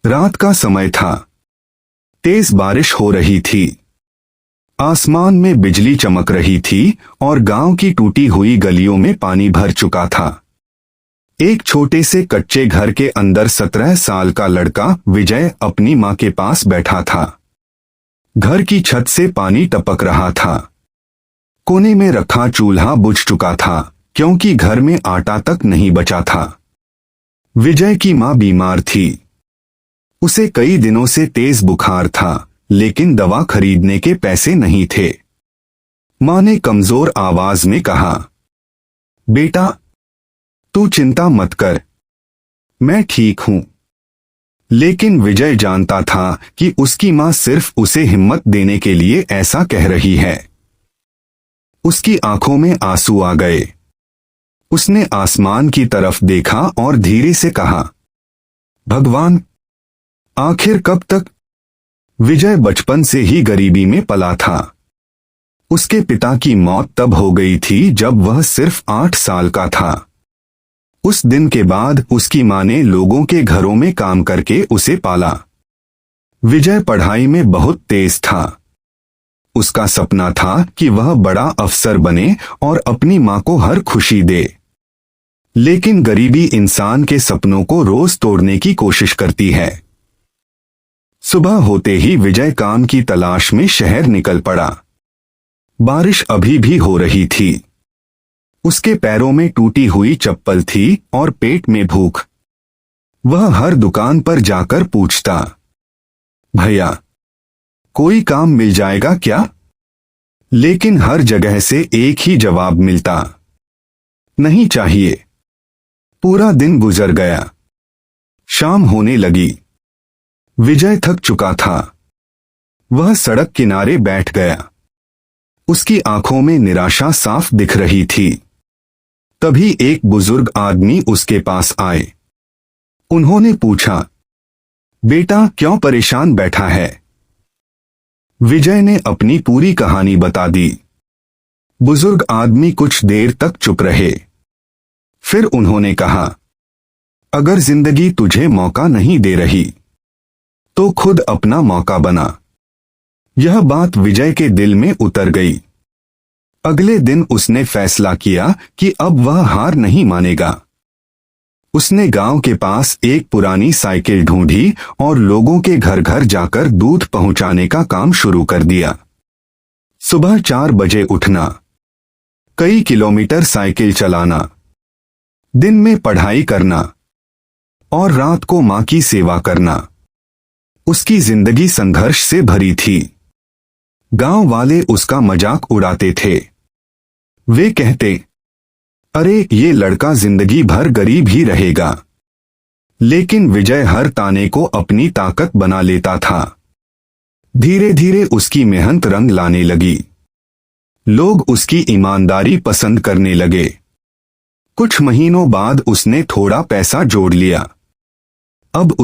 रात का समय था। तेज बारिश हो रही थी। आसमान में बिजली चमक रही थी और गांव की टूटी हुई गलियों में पानी भर चुका था। एक छोटे से कच्चे घर के अंदर 17 साल का लड़का विजय अपनी मां के पास बैठा था। घर की छत से पानी टपक रहा था। कोने में रखा चूल्हा बुझ चुका था क्योंकि घर में आटा तक नहीं बचा था। विजय की मां बीमार थी। उसे कई दिनों से तेज बुखार था, लेकिन दवा खरीदने के पैसे नहीं थे। मां ने कमजोर आवाज में कहा, बेटा, तू चिंता मत कर, मैं ठीक हूं। लेकिन विजय जानता था कि उसकी मां सिर्फ उसे हिम्मत देने के लिए ऐसा कह रही है। उसकी आंखों में आंसू आ गए। उसने आसमान की तरफ देखा और धीरे से कहा, भगवान, आखिर कब तक? विजय बचपन से ही गरीबी में पला था। उसके पिता की मौत तब हो गई थी जब वह सिर्फ 8 साल का था। उस दिन के बाद उसकी मां ने लोगों के घरों में काम करके उसे पाला। विजय पढ़ाई में बहुत तेज था। उसका सपना था कि वह बड़ा अफसर बने और अपनी मां को हर खुशी दे। लेकिन गरीबी इंसान के सपनों को रोज तोड़ने की कोशिश करती है। सुबह होते ही विजय काम की तलाश में शहर निकल पड़ा। बारिश अभी भी हो रही थी। उसके पैरों में टूटी हुई चप्पल थी और पेट में भूख। वह हर दुकान पर जाकर पूछता, भैया, कोई काम मिल जाएगा क्या? लेकिन हर जगह से एक ही जवाब मिलता, नहीं चाहिए। पूरा दिन गुजर गया। शाम होने लगी। विजय थक चुका था। वह सड़क किनारे बैठ गया। उसकी आंखों में निराशा साफ दिख रही थी। तभी एक बुजुर्ग आदमी उसके पास आए। उन्होंने पूछा, बेटा, क्यों परेशान बैठा है? विजय ने अपनी पूरी कहानी बता दी। बुजुर्ग आदमी कुछ देर तक चुप रहे। फिर उन्होंने कहा, अगर जिंदगी तुझे मौका नहीं दे रही तो खुद अपना मौका बना। यह बात विजय के दिल में उतर गई। अगले दिन उसने फैसला किया कि अब वह हार नहीं मानेगा। उसने गांव के पास एक पुरानी साइकिल ढूंढी और लोगों के घर घर जाकर दूध पहुंचाने का काम शुरू कर दिया। सुबह 4 बजे उठना, कई किलोमीटर साइकिल चलाना, दिन में पढ़ाई करना और रात को मां की सेवा करना। उसकी जिंदगी संघर्ष से भरी थी। गांव वाले उसका मजाक उड़ाते थे। वे कहते, अरे, ये लड़का जिंदगी भर गरीब ही रहेगा। लेकिन विजय हर ताने को अपनी ताकत बना लेता था। धीरे धीरे उसकी मेहनत रंग लाने लगी। लोग उसकी ईमानदारी पसंद करने लगे। कुछ महीनों बाद उसने थोड़ा पैसा जोड़ लिया। अब